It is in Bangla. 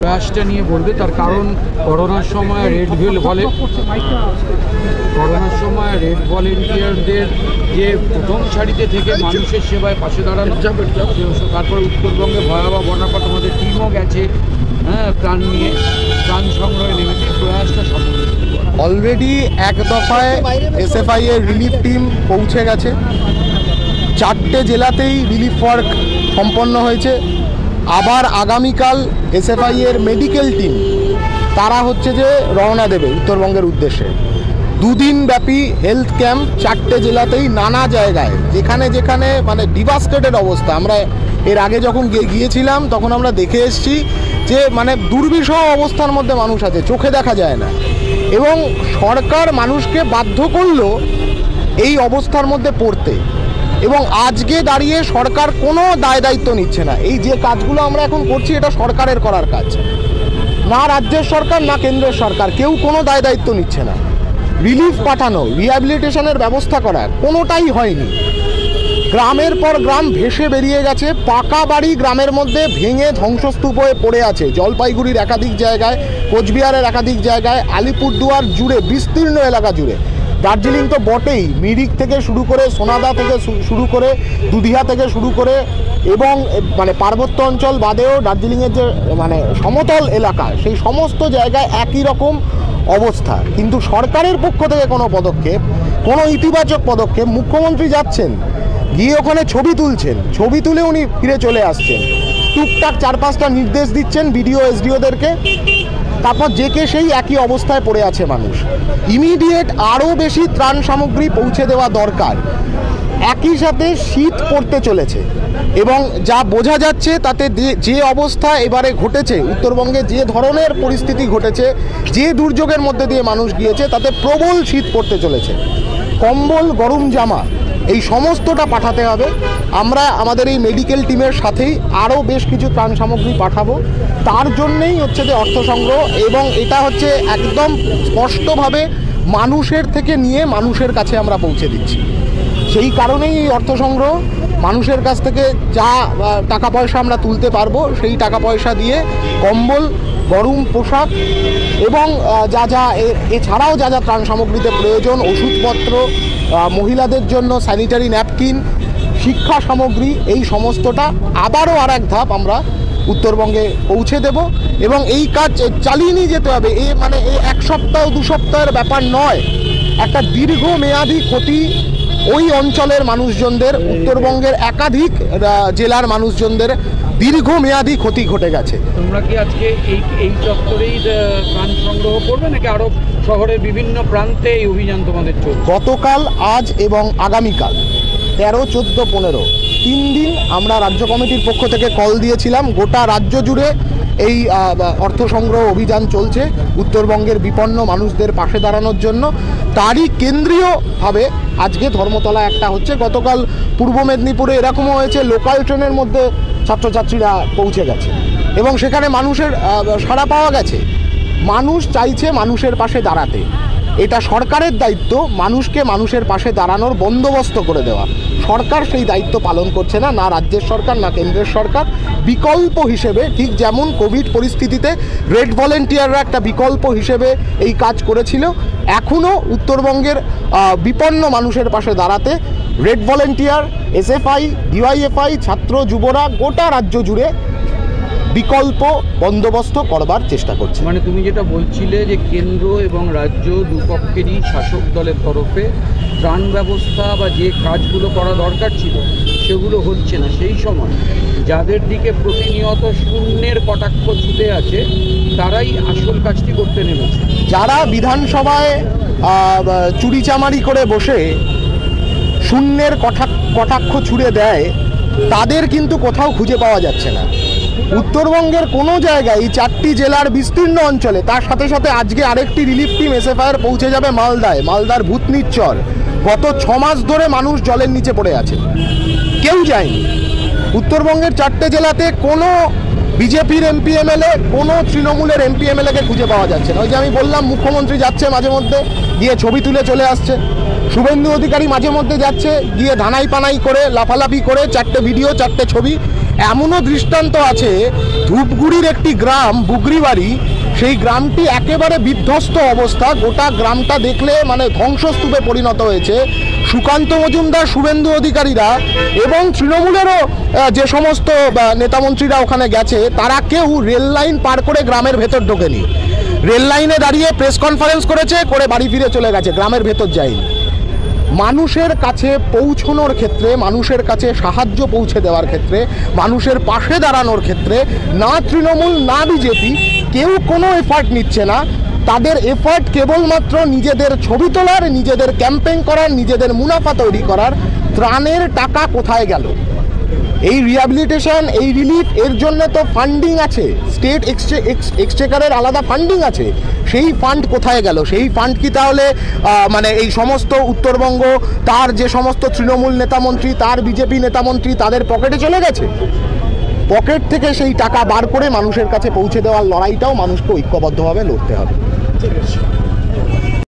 প্রয়াসটা নিয়ে বলবে, তার কারণ করোনার সময় রেড ভলেন্টিয়ারদের যে প্রথম সারিতে থেকে মানুষের সেবায় পাশে দাঁড়ানো, তারপর উত্তরবঙ্গে ভয়াবহ বন্যাপাত আমাদের টিমও গেছে, প্রাণ নিয়ে প্রাণ সংগ্রহে নেমেছে। প্রয়াসটা সম্ভব অলরেডি এক দফায় এসএফআই এর রিলিফ টিম পৌঁছে গেছে। 4টে জেলাতেই রিলিফ ওয়ার্ক সম্পন্ন হয়েছে। আবার আগামীকাল এসএফআই এর মেডিকেল টিম তারা হচ্ছে যে রওনা দেবে উত্তরবঙ্গের উদ্দেশ্যে। 2 দিন ব্যাপী হেলথ ক্যাম্প 4টে জেলাতেই নানা জায়গায়, যেখানে যেখানে মানে ডিভাস্টেটেড অবস্থা। আমরা এর আগে যখন গিয়েছিলাম তখন আমরা দেখে এসেছি যে মানে দুর্বিষহ অবস্থার মধ্যে মানুষ আছে, চোখে দেখা যায় না। এবং সরকার মানুষকে বাধ্য করলো এই অবস্থার মধ্যে পড়তে। এবং আজকে দাঁড়িয়ে সরকার কোনো দায়িত্ব নিচ্ছে না। এই যে কাজগুলো আমরা এখন করছি এটা সরকারের করার কাজ, না রাজ্যের সরকার না কেন্দ্রের সরকার, কেউ কোনো দায়িত্ব নিচ্ছে না। রিলিফ পাঠানো, রিহ্যাবিলিটেশনের ব্যবস্থা করা কোনোটাই হয়নি। গ্রামের পর গ্রাম ভেসে বেরিয়ে গেছে, পাকা বাড়ি গ্রামের মধ্যে ভেঙে ধ্বংসস্তূপ হয়ে পড়ে আছে। জলপাইগুড়ির একাধিক জায়গায়, কোচবিহারের একাধিক জায়গায়, আলিপুরদুয়ার জুড়ে, বিস্তীর্ণ এলাকা জুড়ে। দার্জিলিং তো বটেই, মিরিক থেকে শুরু করে, সোনাদা থেকে শুরু করে, দুধিয়া থেকে শুরু করে, এবং মানে পার্বত্য অঞ্চল বাদেও দার্জিলিংয়ের যে মানে সমতল এলাকা, সেই সমস্ত জায়গায় একই রকম অবস্থা। কিন্তু সরকারের পক্ষ থেকে কোনো পদক্ষেপ, কোনো ইতিবাচক পদক্ষেপ, মুখ্যমন্ত্রী যাচ্ছেন, গিয়ে ওখানে ছবি তুলছেন, ছবি তুলে উনি ফিরে চলে আসছেন, টুকটাক 4-5টা নির্দেশ দিচ্ছেন বিডিও এসডিওদেরকে, তারপর যে কে সেই একই অবস্থায় পড়ে আছে মানুষ। ইমিডিয়েট আরও বেশি ত্রাণ সামগ্রী পৌঁছে দেওয়া দরকার। একই সাথে শীত পড়তে চলেছে এবং যা বোঝা যাচ্ছে তাতে যে অবস্থা এবারে ঘটেছে, উত্তরবঙ্গে যে ধরনের পরিস্থিতি ঘটেছে, যে দুর্যোগের মধ্যে দিয়ে মানুষ গিয়েছে, তাতে প্রবল শীত পড়তে চলেছে। কম্বল, গরম জামা, এই সমস্তটা পাঠাতে হবে। আমরা আমাদের এই মেডিকেল টিমের সাথেই আরও বেশ কিছু ত্রাণ সামগ্রী পাঠাবো। তার জন্যেই হচ্ছে যে অর্থ সংগ্রহ, এবং এটা হচ্ছে একদম স্পষ্টভাবে মানুষের থেকে নিয়ে মানুষের কাছে আমরা পৌঁছে দিচ্ছি। সেই কারণেই এই অর্থ সংগ্রহ। মানুষের কাছ থেকে যা টাকা পয়সা আমরা তুলতে পারবো, সেই টাকা পয়সা দিয়ে কম্বল, গরম পোশাক এবং এছাড়াও যা যা ত্রাণ সামগ্রীতে প্রয়োজন, ওষুধপত্র, মহিলাদের জন্য স্যানিটারি ন্যাপকিন, শিক্ষা সামগ্রী, এই সমস্তটা আবারও আর এক ধাপ আমরা উত্তরবঙ্গে পৌঁছে দেব। এবং এই কাজ চালিয়ে নিয়ে যেতে হবে। মানে এই 1 সপ্তাহ 2 সপ্তাহের ব্যাপার নয়, একটা দীর্ঘমেয়াদী ক্ষতি ওই অঞ্চলের মানুষজনদের, উত্তরবঙ্গের একাধিক জেলার মানুষজনদের দীর্ঘমেয়াদী ক্ষতি ঘটে গেছে। তোমরা কি আজকে এই চত্বরেই ত্রাণ সংগ্রহ করবে, নাকি আরও শহরের বিভিন্ন প্রান্তে এই অভিযান তোমাদের চলবে? গতকাল, আজ এবং আগামীকাল 13, 14, 15 3 দিন আমরা রাজ্য কমিটির পক্ষ থেকে কল দিয়েছিলাম। গোটা রাজ্য জুড়ে এই অর্থ সংগ্রহ অভিযান চলছে উত্তরবঙ্গের বিপন্ন মানুষদের পাশে দাঁড়ানোর জন্য। তারই কেন্দ্রীয়ভাবে আজকে ধর্মতলা একটা হচ্ছে। গতকাল পূর্ব মেদিনীপুরে এরকমও হয়েছে, লোকাল ট্রেনের মধ্যে ছাত্রছাত্রীরা পৌঁছে গেছে এবং সেখানে মানুষের সাড়া পাওয়া গেছে। মানুষ চাইছে মানুষের পাশে দাঁড়াতে। এটা সরকারের দায়িত্ব মানুষকে মানুষের পাশে দাঁড়ানোর বন্দোবস্ত করে দেওয়া। সরকার সেই দায়িত্ব পালন করছে না, না রাজ্যের সরকার না কেন্দ্রের সরকার। বিকল্প হিসেবে, ঠিক যেমন কোভিড পরিস্থিতিতে রেড ভলেন্টিয়াররা একটা বিকল্প হিসেবে এই কাজ করেছিল, এখনও উত্তরবঙ্গের বিপন্ন মানুষের পাশে দাঁড়াতে রেড ভলেন্টিয়ার, এসএফআই, ডিওয়াইএফআই, ছাত্র যুবরা গোটা রাজ্য জুড়ে বিকল্প বন্দোবস্ত করবার চেষ্টা করছে। মানে তুমি যেটা বলছিলে যে কেন্দ্র এবং রাজ্য দুপক্ষেরই শাসক দলের তরফে ত্রাণ ব্যবস্থা বা যে কাজগুলো করা দরকার ছিল সেগুলো হচ্ছে না, সেই সময় যাদের দিকে প্রতিনিয়ত শূন্যের কটাক্ষ ছুটে আছে তারাই আসল কাজটি করতে নেমেছে। যারা বিধানসভায় চুরিচামারি করে বসে শূন্যের কটাক্ষ ছুড়ে দেয়, তাদের কিন্তু কোথাও খুঁজে পাওয়া যাচ্ছে না। উত্তরবঙ্গের কোনো জায়গায়, এই 4টি জেলার বিস্তীর্ণ অঞ্চলে, তার সাথে সাথে আজকে আরেকটি রিলিফ টিম এসএফআইয়ের পৌঁছে যাবে মালদায়। মালদার ভূতনির চর, গত 6 মাস ধরে মানুষ জলের নিচে পড়ে আছে, কেউ যায়নি। উত্তরবঙ্গের 4টে জেলাতে কোনো বিজেপির এমপি এমএলএ, কোনো তৃণমূলের এমপি এমএলএকে খুঁজে পাওয়া যাচ্ছে না। ওই যে আমি বললাম, মুখ্যমন্ত্রী যাচ্ছে মাঝে মধ্যে, গিয়ে ছবি তুলে চলে আসছে। শুভেন্দু অধিকারী মাঝে মধ্যে যাচ্ছে, গিয়ে ধানাই পানাই করে, লাফালাফি করে, 4টে ভিডিও, 4টে ছবি, এমনও দৃষ্টান্ত আছে, ধূপগুড়ির একটি গ্রাম বুগরিবাড়ি, সেই গ্রামটি একেবারে বিধ্বস্ত অবস্থা, গোটা গ্রামটা দেখলে মানে ধ্বংসস্তূপে পরিণত হয়েছে। সুকান্ত মজুমদার, শুভেন্দু অধিকারীরা এবং তৃণমূলেরও যে সমস্ত নেতামন্ত্রীরা ওখানে গেছে, তারা কেউ রেল লাইন পার করে গ্রামের ভেতর ঢোকেনি। রেল লাইনে দাঁড়িয়ে প্রেস কনফারেন্স করেছে, করে বাড়ি ফিরে চলে গেছে, গ্রামের ভেতর যায়নি। মানুষের কাছে পৌঁছানোর ক্ষেত্রে, মানুষের কাছে সাহায্য পৌঁছে দেওয়ার ক্ষেত্রে, মানুষের পাশে দাঁড়ানোর ক্ষেত্রে না তৃণমূল না বিজেপি কেউ কোনো এফার্ট নিচ্ছে না। তাদের এফার্ট কেবলমাত্র নিজেদের ছবি তোলার, নিজেদের ক্যাম্পেইন করার, নিজেদের মুনাফা তৈরি করার। ত্রাণের টাকা কোথায় গেল? এই রিহ্যাবিলিটেশন, এই রিলিফ, এর জন্য তো ফান্ডিং আছে, স্টেট এক্সচেকারের আলাদা ফান্ডিং আছে। সেই ফান্ড কোথায় গেল? সেই ফান্ড কি তাহলে মানে এই সমস্ত উত্তরবঙ্গ, তার যে সমস্ত তৃণমূল নেতামন্ত্রী, তার বিজেপি নেতামন্ত্রী, তাদের পকেটে চলে গেছে? পকেট থেকে সেই টাকা বার করে মানুষের কাছে পৌঁছে দেওয়ার লড়াইটাও মানুষকে ঐক্যবদ্ধভাবে লড়তে হবে।